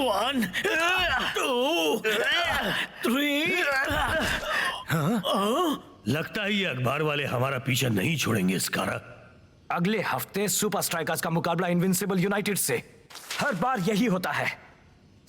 1 2 3। लगता है ये अखबार वाले हमारा पीछा नहीं छोड़ेंगे स्कारा। अगले हफ्ते सुपर स्ट्राइकर्स का मुकाबला इनविंसिबल यूनाइटेड से। हर बार यही होता है।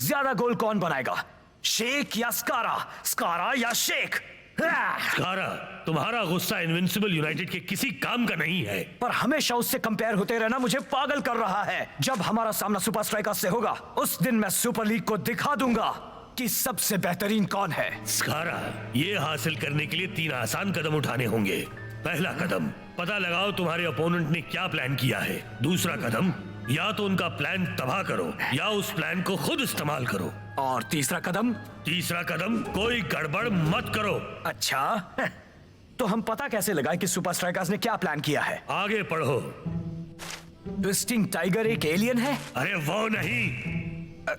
ज्यादा गोल कौन बनाएगा, शेख या स्कारा, स्कारा या शेख? स्कारा, तुम्हारा गुस्सा इनविंसिबल यूनाइटेड के किसी काम का नहीं है। पर हमेशा उससे कंपेयर होते रहना मुझे पागल कर रहा है। जब हमारा सामना सुपर स्ट्राइकर्स से होगा उस दिन मैं सुपर लीग को दिखा दूंगा कि सबसे बेहतरीन कौन है। स्कारा, ये हासिल करने के लिए 3 आसान कदम उठाने होंगे। पहला कदम, पता लगाओ तुम्हारे ओपोनेंट ने क्या प्लान किया है। दूसरा कदम, या तो उनका प्लान तबाह करो या उस प्लान को खुद इस्तेमाल करो। और तीसरा कदम? तीसरा कदम, कोई गड़बड़ मत करो। अच्छा, तो हम पता कैसे लगाएं कि सुपर स्ट्राइकर्स ने क्या प्लान किया है? आगे पढ़ो। ट्विस्टिंग टाइगर एक एलियन है? अरे वो नहीं।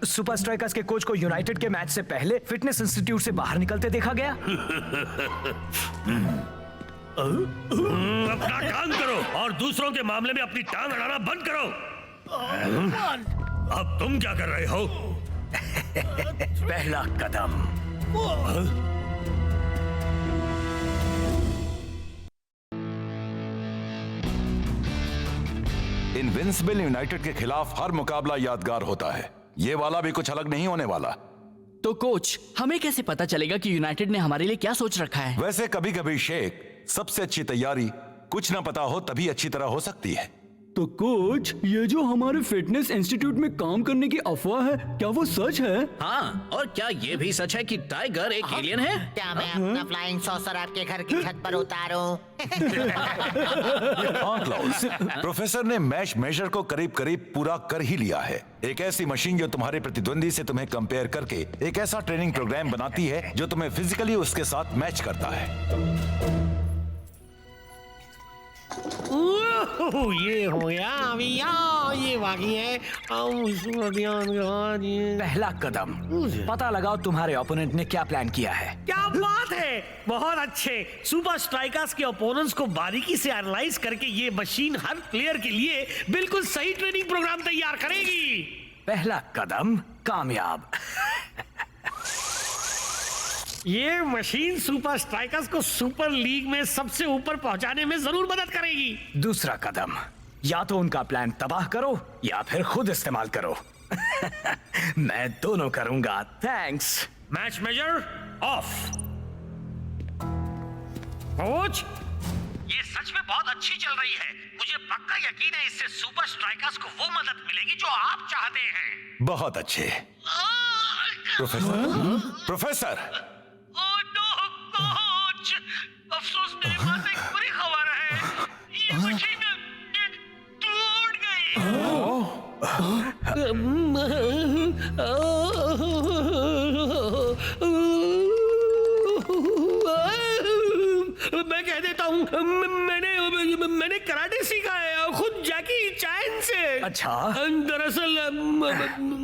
सुपर स्ट्राइकर्स के कोच को यूनाइटेड के मैच से पहले फिटनेस इंस्टीट्यूट से बाहर निकलते देखा गया। अपना काम करो और दूसरों के मामले में अपनी टांग अड़ाना बंद करो। अब तुम क्या कर रहे हो? पहला कदम। इनविंसिबल यूनाइटेड के खिलाफ हर मुकाबला यादगार होता है। ये वाला भी कुछ अलग नहीं होने वाला। तो कोच, हमें कैसे पता चलेगा कि यूनाइटेड ने हमारे लिए क्या सोच रखा है? वैसे कभी कभी शेख, सबसे अच्छी तैयारी कुछ ना पता हो तभी अच्छी तरह हो सकती है। तो कोच, ये जो हमारे फिटनेस इंस्टीट्यूट में काम करने की अफवाह है, क्या वो सच है? हाँ, और क्या ये भी सच है कि टाइगर एक एलियन है? क्या मैं अपना फ्लाइंग सॉसर आपके घर की छत पर उतारूं? हाँ क्लाउस, प्रोफेसर ने मैच मेजर को करीब करीब पूरा कर ही लिया है। एक ऐसी मशीन जो तुम्हारे प्रतिद्वंदी से तुम्हें कंपेयर करके एक ऐसा ट्रेनिंग प्रोग्राम बनाती है जो तुम्हें फिजिकली उसके साथ मैच करता है। ये हो या अभी ये बाकी है। पहला कदम, पता लगाओ तुम्हारे ओपोनेंट ने क्या प्लान किया है। क्या बात है, बहुत अच्छे। सुपर स्ट्राइकर्स के ओपोनेंट्स को बारीकी से एनालाइज करके ये मशीन हर प्लेयर के लिए बिल्कुल सही ट्रेनिंग प्रोग्राम तैयार करेगी। पहला कदम कामयाब। ये मशीन सुपर स्ट्राइकर्स को सुपर लीग में सबसे ऊपर पहुंचाने में जरूर मदद करेगी। दूसरा कदम, या तो उनका प्लान तबाह करो या फिर खुद इस्तेमाल करो। मैं दोनों करूंगा। Thanks. Match measure of. Coach, ये सच में बहुत अच्छी चल रही है। मुझे पक्का यकीन है इससे सुपर स्ट्राइकर्स को वो मदद मिलेगी जो आप चाहते हैं। बहुत अच्छे। प्रोफेसर ओह नो कोच, अफसोस मेरे पास एक बुरी खबर है। ये मशीन टूट गई। मैं कह देता हूँ, मैंने कराटे सीखा है खुद जैकी चैन से। अच्छा, दरअसल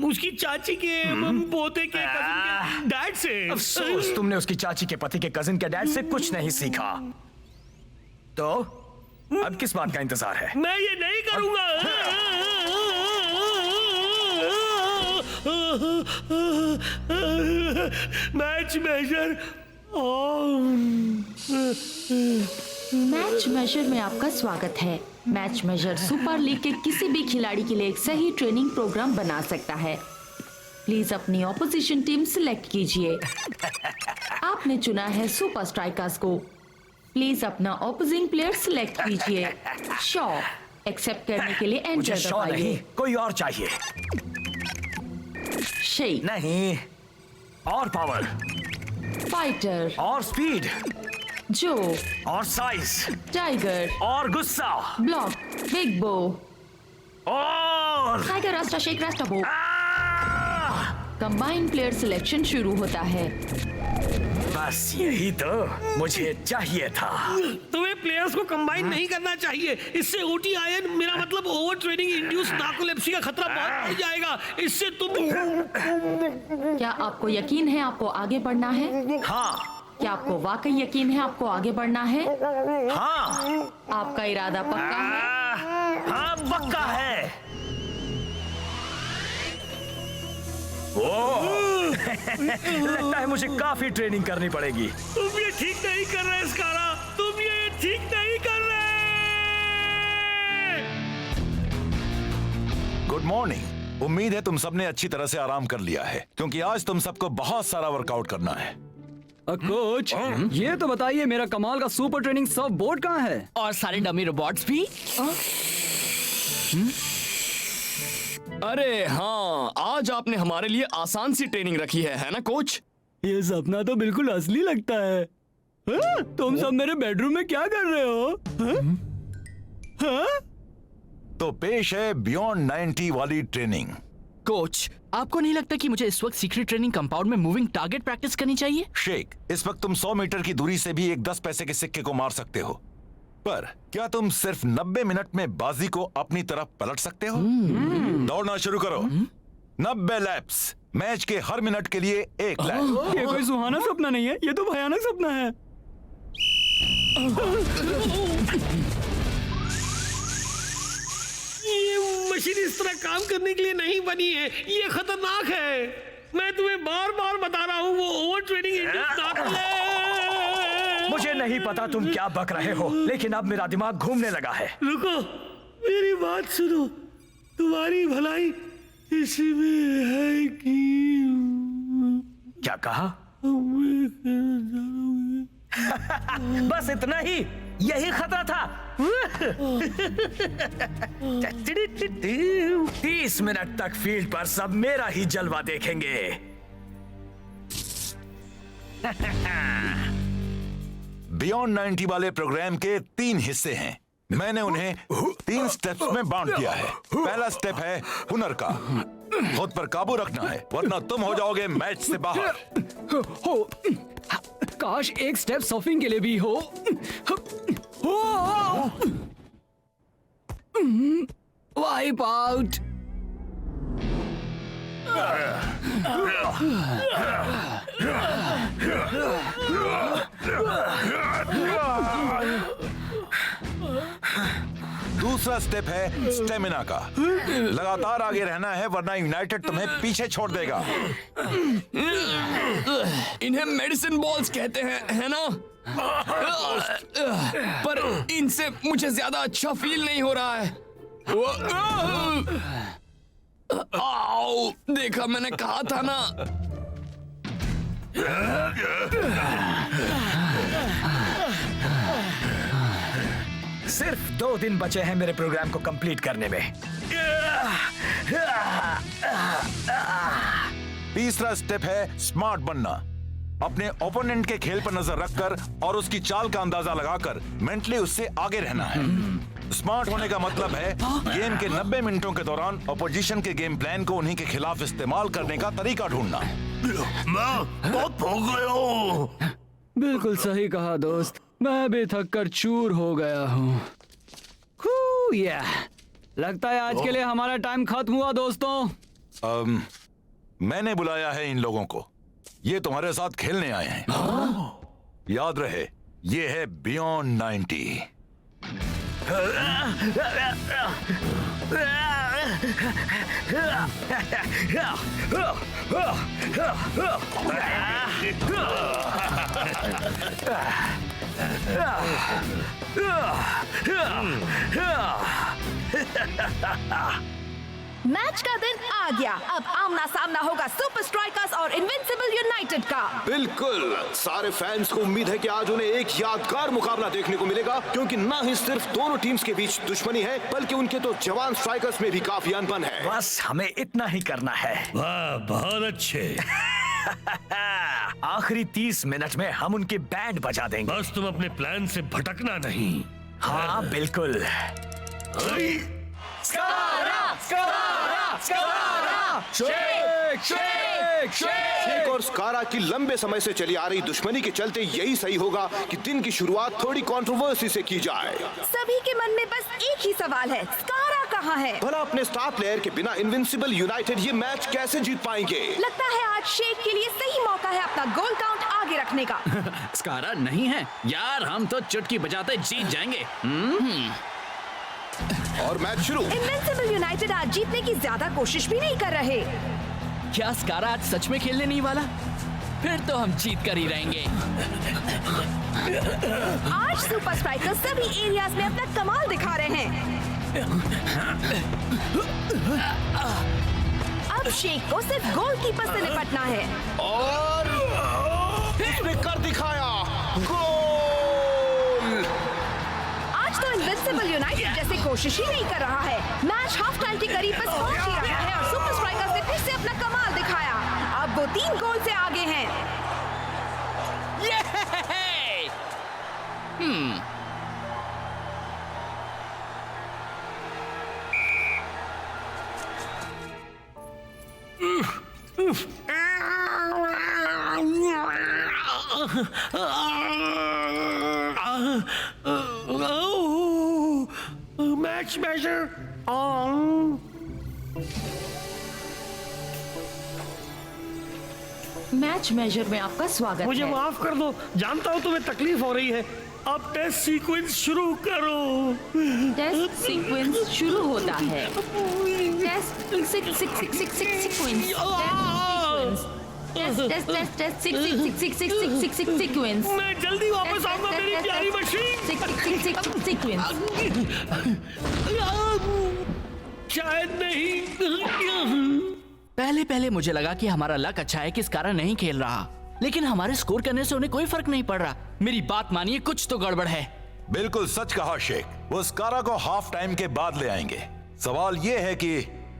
उसकी चाची के पोते के कजिन के डैड से। अफसोस तुमने उसकी चाची के पति के कजिन के डैड से कुछ नहीं सीखा। तो अब किस बात का इंतजार है? मैं ये नहीं करूंगा। मैच मेजर मैच मेजर में आपका स्वागत है। मैच मेजर सुपर लीग के किसी भी खिलाड़ी के लिए एक सही ट्रेनिंग प्रोग्राम बना सकता है। प्लीज अपनी ऑपोजिशन टीम सिलेक्ट कीजिए। आपने चुना है सुपर स्ट्राइकर्स को। प्लीज अपना ऑपोजिंग प्लेयर सिलेक्ट कीजिए। शॉ एक्सेप्ट करने के लिए मुझे एंटर शॉ नहीं, दबाइए। कोई और चाहिए। शेक नहीं, और पावर, फाइटर, और स्पीड, जो, और साइज, टाइगर, और गुस्सा, ब्लॉक, बिग बो, और टाइगर रास्ता, शेक रास्ता बो। कंबाइंड प्लेयर सिलेक्शन शुरू होता है। बस यही तो मुझे चाहिए था। तुम्हें प्लेयर्स को कंबाइन नहीं करना चाहिए। इससे ओटीआईएन, मेरा मतलब ओवर ट्रेनिंग इंड्यूस नार्कोलेप्सी का खतरा बहुत बढ़ जाएगा। इससे तुम। क्या आपको यकीन है आपको आगे बढ़ना है? हाँ। क्या आपको वाकई यकीन है आपको आगे बढ़ना है? हाँ। आपका इरादा पक्का है? हाँ, पक्का है। लगता है मुझे काफी ट्रेनिंग करनी पड़ेगी। तुम ये ठीक नहीं कर रहे स्कारा, तुम ये ठीक नहीं कर रहे। Good morning. उम्मीद है तुम सबने अच्छी तरह से आराम कर लिया है, क्योंकि आज तुम सबको बहुत सारा वर्कआउट करना है। कोच, ये तो बताइए मेरा कमाल का सुपर ट्रेनिंग सर्फ बोर्ड कहाँ है? और सारे डमी रोबोट्स भी। अरे हाँ, आज आपने हमारे लिए आसान सी ट्रेनिंग रखी है ना कोच? ये सपना तो बिल्कुल असली लगता है। हाँ? तुम सब मेरे बेडरूम में क्या कर रहे हो? हाँ? हाँ? तो पेश है बियॉन्ड 90 वाली ट्रेनिंग। कोच, आपको नहीं लगता कि मुझे इस वक्त सीक्रेट ट्रेनिंग कंपाउंड में मूविंग टारगेट प्रैक्टिस करनी चाहिए? शेख, इस वक्त तुम 100 मीटर की दूरी से भी एक 10 पैसे के सिक्के को मार सकते हो, पर क्या तुम सिर्फ 90 मिनट में बाजी को अपनी तरफ पलट सकते हो? दौड़ना शुरू करो। 90 लैप्स, मैच के हर मिनट के लिए 1 लैप। ये कोई सुहाना सपना नहीं है, ये तो भयानक सपना है। ये मशीन इस तरह काम करने के लिए नहीं बनी है, ये खतरनाक है। मैं तुम्हें बार बार बता रहा हूँ, वो ओवर ट्रेनिंग मुझे नहीं पता तुम क्या बक रहे हो, लेकिन अब मेरा दिमाग घूमने लगा है। रुको, मेरी बात सुनो। तुम्हारी भलाई इसी में है कि क्या कहा? बस इतना ही, यही खतरा था। 30 मिनट तक फील्ड पर सब मेरा ही जलवा देखेंगे। बियॉन्ड 90 वाले प्रोग्राम के 3 हिस्से हैं। मैंने उन्हें 3 स्टेप्स में बांट दिया है। पहला स्टेप है हुनर का। खुद पर काबू रखना है, वरना तुम हो जाओगे मैच से बाहर। हो, काश एक स्टेप सर्फिंग के लिए भी हो। Wipe out. दूसरा स्टेप है स्टेमिना का। लगातार आगे रहना है, वरना यूनाइटेड तुम्हें पीछे छोड़ देगा। इन्हें मेडिसिन बॉल्स कहते हैं, है ना? पर इनसे मुझे ज्यादा अच्छा फील नहीं हो रहा है। आओ, देखा, मैंने कहा था ना। सिर्फ 2 दिन बचे हैं मेरे प्रोग्राम को कंप्लीट करने में। तीसरा स्टेप है स्मार्ट बनना। अपने ओपोनेंट के खेल पर नजर रखकर और उसकी चाल का अंदाजा लगाकर मेंटली उससे आगे रहना है। स्मार्ट होने का मतलब है गेम के 90 मिनटों के दौरान अपोजिशन के गेम प्लान को उन्हीं के खिलाफ इस्तेमाल करने का तरीका ढूंढना। मैं बहुत भूख गया हूँ। बिल्कुल सही कहा दोस्त, मैं भी थक कर चूर हो गया हूँ। लगता है आज के लिए हमारा टाइम खत्म हुआ दोस्तों। मैंने बुलाया है इन लोगों को, ये तुम्हारे साथ खेलने आए हैं। याद रहे, ये है बियॉन्ड 90। मैच का दिन आ गया। अब आमना सामना होगा सुपर स्ट्राइकर्स और इनविंसिबल यूनाइटेड का। बिल्कुल, सारे फैंस को उम्मीद है कि आज उन्हें एक यादगार मुकाबला देखने को मिलेगा, क्योंकि न ही सिर्फ दोनों टीम्स के बीच दुश्मनी है, बल्कि उनके तो जवान स्ट्राइकर्स में भी काफी अनबन है। बस हमें इतना ही करना है। वाह, बहुत अच्छे। आखिरी 30 मिनट में हम उनके बैंड बजा देंगे। बस तुम अपने प्लान से भटकना नहीं। हाँ बिल्कुल। शेख और स्कारा की लंबे समय से चली आ रही दुश्मनी के चलते यही सही होगा कि दिन की शुरुआत थोड़ी कंट्रोवर्सी से की जाए। सभी के मन में बस एक ही सवाल है, स्कारा कहाँ है? भला अपने स्टार प्लेयर के बिना इनविंसिबल यूनाइटेड ये मैच कैसे जीत पाएंगे? लगता है आज शेख के लिए सही मौका है अपना गोल काउंट आगे रखने का। स्कारा नहीं है यार, हम तो चुटकी बजाते जीत जाएंगे। और मैच शुरू। इनविंसिबल यूनाइटेड आज जीतने की ज्यादा कोशिश भी नहीं कर रहे। क्या स्कारा आज सच में खेलने नहीं वाला? फिर तो हम जीत कर ही रहेंगे। आज सुपर स्ट्राइकर्स सभी एरियाज में अपना कमाल दिखा रहे हैं। अब शेख को सिर्फ गोलकीपर से निपटना है। और इसने कर दिखाया गोल। आज तो इनविंसिबल यूनाइटेड जैसे कोशिश ही नहीं कर रहा है। मैच हाफ टाइम के करीब बस पहुंच ही रहा है और सुपर स्ट्राइकर्स ने फिर से अपना कमाल दिखाया। अब वो 3 गोल से आगे हैं। Match major on. Match major में आपका स्वागत मुझे है। माफ कर दो, जानता हूँ तुम्हें तकलीफ हो रही है। अब टेस्ट सीक्वेंस शुरू करो। टेस्ट सीक्वेंस शुरू होता है। Test sequence. मैं जल्दी वापस आऊंगा मेरी प्यारी मशीन। सीक्वेंस। शायद नहीं। पहले मुझे लगा कि हमारा लक अच्छा है कि स्कारा नहीं खेल रहा, लेकिन हमारे स्कोर करने से उन्हें कोई फर्क नहीं पड़ रहा। मेरी बात मानिए, कुछ तो गड़बड़ है। बिल्कुल सच कहा शेख। वो स्कारा को हाफ टाइम के बाद ले आएंगे। सवाल ये है कि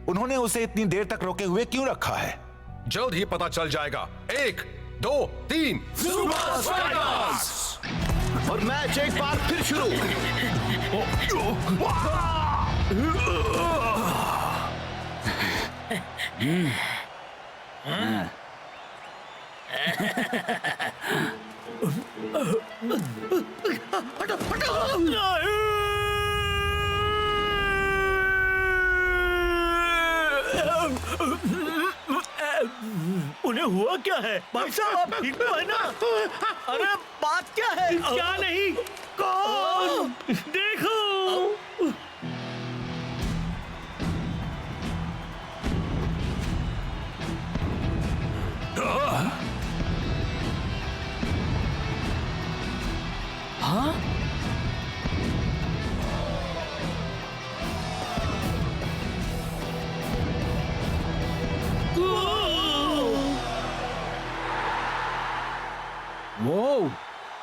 उन्होंने उसे इतनी देर तक रोके हुए क्यों रखा है? जल्द ही पता चल जाएगा। 1, 2, 3 सुपर स्ट्राइकर्स। और मैच एक बार फिर शुरू। उन्हें हुआ क्या है? भाई साहब आप ठीक तो है ना? अरे बात क्या है? क्या नहीं? कौन? देखो। हाँ?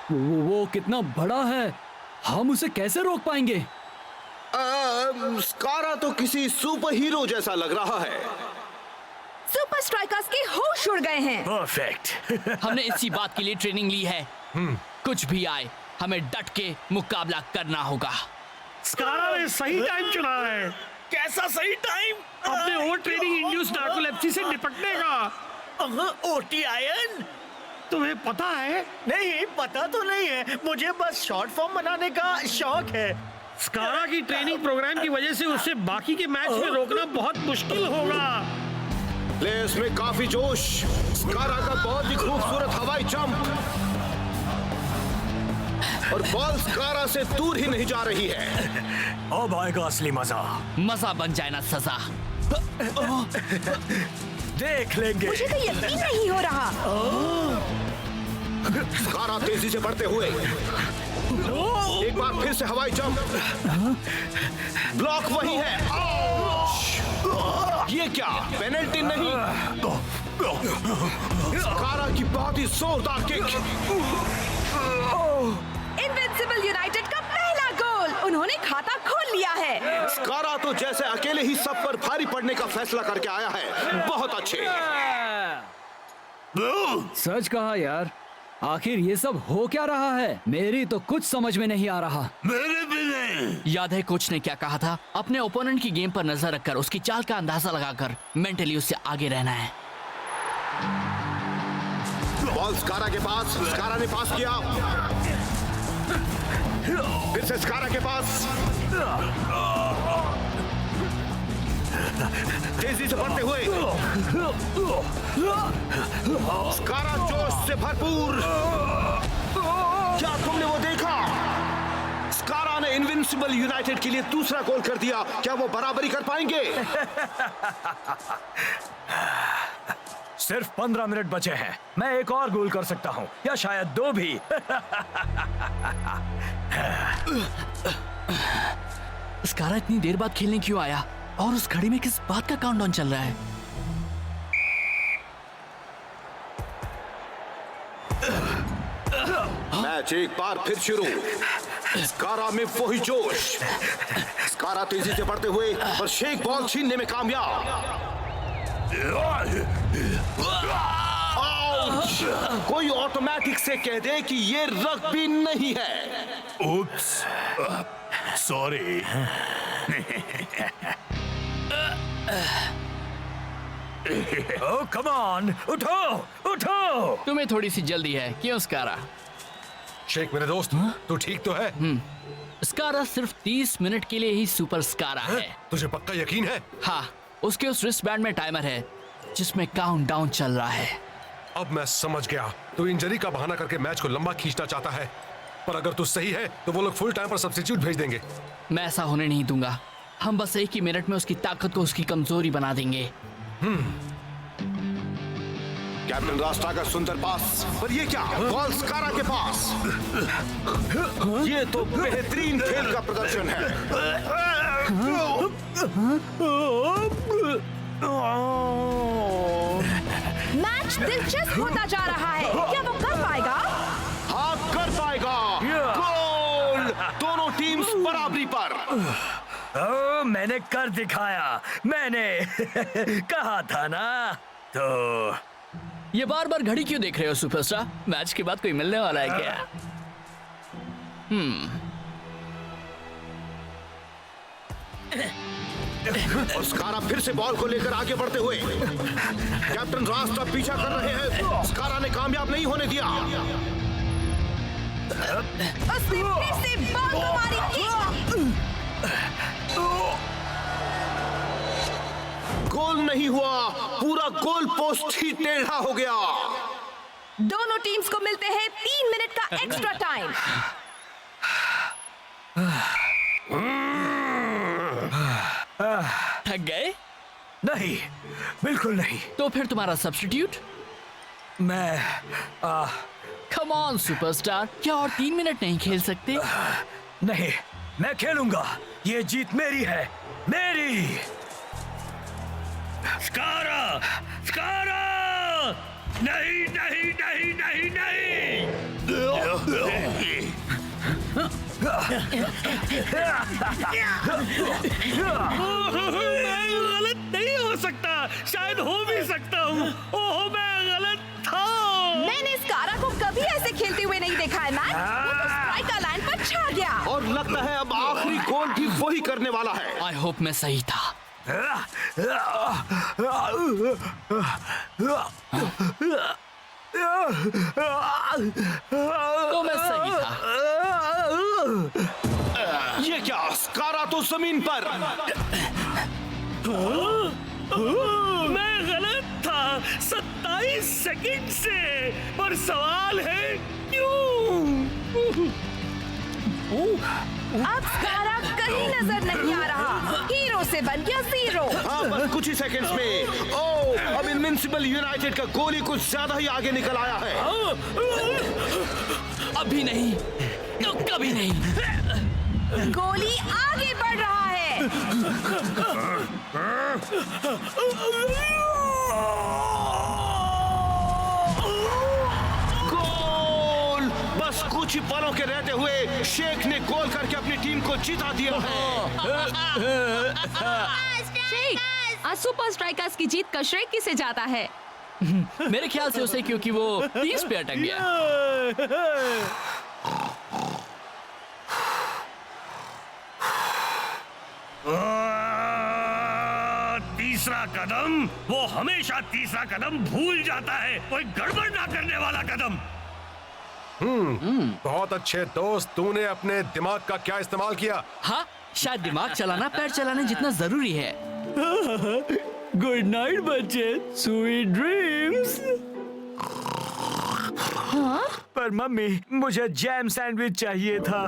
वो कितना बड़ा है, हम उसे कैसे रोक पाएंगे? स्कारा तो किसी सुपर हीरो जैसा लग रहा है। सुपर स्ट्राइकर्स के होश उड़ गए हैं। परफेक्ट। हमने इसी बात के लिए ट्रेनिंग ली है। कुछ भी आए, हमें डट के मुकाबला करना होगा। स्कारा ने सही टाइम चुना है। कैसा सही टाइम? अपने ओवर ट्रेनिंग इंड्यूस नार्कोलेप्सी से निपटने का। OT ion? तुम्हें पता है? नहीं, पता तो नहीं है, मुझे बस शॉर्ट फॉर्म बनाने का शौक है। स्कारा की ट्रेनिंग प्रोग्राम की वजह से उसे बाकी के मैच में रोकना बहुत मुश्किल होगा। प्लेयर्स में काफी जोश। स्कारा का बहुत ही खूबसूरत हवाई जंप और बॉल स्कारा से दूर ही नहीं जा रही है। अब आएगा असली मजा। मजा बन जाए ना सजा। देख लेंगे। मुझे तो यकीन नहीं हो रहा। स्कारा तेजी से बढ़ते हुए एक बार फिर से हवाई जंप। ब्लॉक वही है। ये क्या पेनल्टी नहीं? स्कारा की बहुत ही जोरदार किक। इनविंसिबल यूनाइटेड का पहला गोल। उन्होंने खाता खोल लिया है। स्कारा तो जैसे अकेले ही सब पर भारी पड़ने का फैसला करके आया है। बहुत अच्छे। सच कहा यार, आखिर ये सब हो क्या रहा है? मेरी तो कुछ समझ में नहीं आ रहा। मेरे भी नहीं। याद है कोच ने क्या कहा था? अपने ओपोनेंट की गेम पर नजर रखकर उसकी चाल का अंदाजा लगाकर मेंटली उससे आगे रहना है। बॉल स्कारा के पास। स्कारा ने पास किया। फिर से स्कारा के पास। तेजी से बढ़ते हुए स्कारा जोश से भरपूर। क्या तुमने वो देखा? स्कारा ने इनविंसिबल यूनाइटेड के लिए दूसरा गोल कर दिया। क्या वो बराबरी कर पाएंगे? सिर्फ 15 मिनट बचे हैं। मैं एक और गोल कर सकता हूँ, या शायद 2 भी। स्कारा इतनी देर बाद खेलने क्यों आया और उस घड़ी में किस बात का काउंटडाउन चल रहा है? मैच एक बार फिर शुरू। स्कारा में वही जोश। स्कारा तेजी से बढ़ते हुए पर शेख बॉल छीनने में कामयाब। आउच! कोई ऑटोमेटिक से कह दे कि ये रग्बी नहीं है। उप्स, सॉरी। ओह कम ऑन, उठो उठो। तुम्हें थोड़ी सी जल्दी है, क्यों स्कारा? शेख मेरे दोस्त, तू ठीक तो है? स्कारा सिर्फ 30 मिनट के लिए ही सुपर स्कारा है। तुझे पक्का यकीन है? हाँ, उसके उस रिस्ट बैंड में टाइमर है जिसमें काउंटडाउन चल रहा है। अब मैं समझ गया, तू इंजरी का बहाना करके मैच को लंबा खींचना चाहता है। पर अगर तू सही है तो वो लोग फुल टाइम पर सब्स्टिट्यूट भेज देंगे। मैं ऐसा होने नहीं दूंगा। हम बस एक ही मिनट में उसकी ताकत को उसकी कमजोरी बना देंगे। कैप्टन रास्ता का सुंदर पास, पर ये क्या? बॉल स्कारा के पास। ये तो बेहतरीन खेल का प्रदर्शन है। मैच दिलचस्प होता जा रहा है। क्या वो कर पाएगा? हाँ, कर पाएगा। गोल! दोनों टीम्स बराबरी पर। ओह, मैंने कर दिखाया। मैंने कहा था ना। तो ये बार बार घड़ी क्यों देख रहे हो सुपरस्टार? मैच के बाद कोई मिलने वाला है क्या? और स्कारा फिर से बॉल को लेकर आगे बढ़ते हुए। कैप्टन रास्ता पीछा कर रहे हैं। स्कारा ने कामयाब नहीं होने दिया। उसने फिर से बॉल को मारी किक। गोल नहीं हुआ, पूरा गोल पोस्ट ही टेढ़ा हो गया। दोनों टीम्स को मिलते हैं 3 मिनट का एक्स्ट्रा टाइम। थक गए? नहीं, बिल्कुल नहीं। तो फिर तुम्हारा सब्स्टिट्यूट? मैं कम ऑन सुपरस्टार, क्या और 3 मिनट नहीं खेल सकते? नहीं, मैं खेलूंगा। ये जीत मेरी है, मेरी। स्कारा! स्कारा! नहीं नहीं नहीं नहीं नहीं! मैं गलत नहीं हो सकता, शायद हो भी सकता हूँ। ओह, मैं गलत था। मैंने स्कारा को कभी ऐसे खेलते हुए नहीं देखा है मैन। वो तो स्ट्राइकर लाइन पर छा गया। और लगता है अब आखिरी गोल भी वही करने वाला है। आई होप मैं सही था। तो मैं सही था। ये क्या? स्कारा तो जमीन पर। मैं गलत था 27 सेकंड से, पर सवाल है क्यों? अब स्कारा कहीं नजर नहीं आ रहा। हीरो से बन गया ज़ीरो। हाँ, बस कुछ ही सेकंड्स में। ओह, अब इनविंसिबल यूनाइटेड का गोली कुछ ज्यादा ही आगे निकल आया है। अभी नहीं तो कभी नहीं। गोली आगे बढ़ रहा है। गोल! बस कुछ ही पलों के रहते हुए शेख ने गोल करके अपनी टीम को जिता दिया है। शेख, आज सुपर स्ट्राइकर्स की जीत का श्रेय किसे जाता है? मेरे ख्याल से उसे, क्योंकि वो 30 पे अटक गया। तीसरा कदम, वो हमेशा तीसरा कदम भूल जाता है। कोई गड़बड़ ना करने वाला कदम। बहुत अच्छे दोस्त, तूने अपने दिमाग का क्या इस्तेमाल किया? हाँ, शायद दिमाग चलाना पैर चलाने जितना जरूरी है। गुड नाइट बच्चे, स्वीट ड्रीम्स। पर मम्मी, मुझे जैम सैंडविच चाहिए था।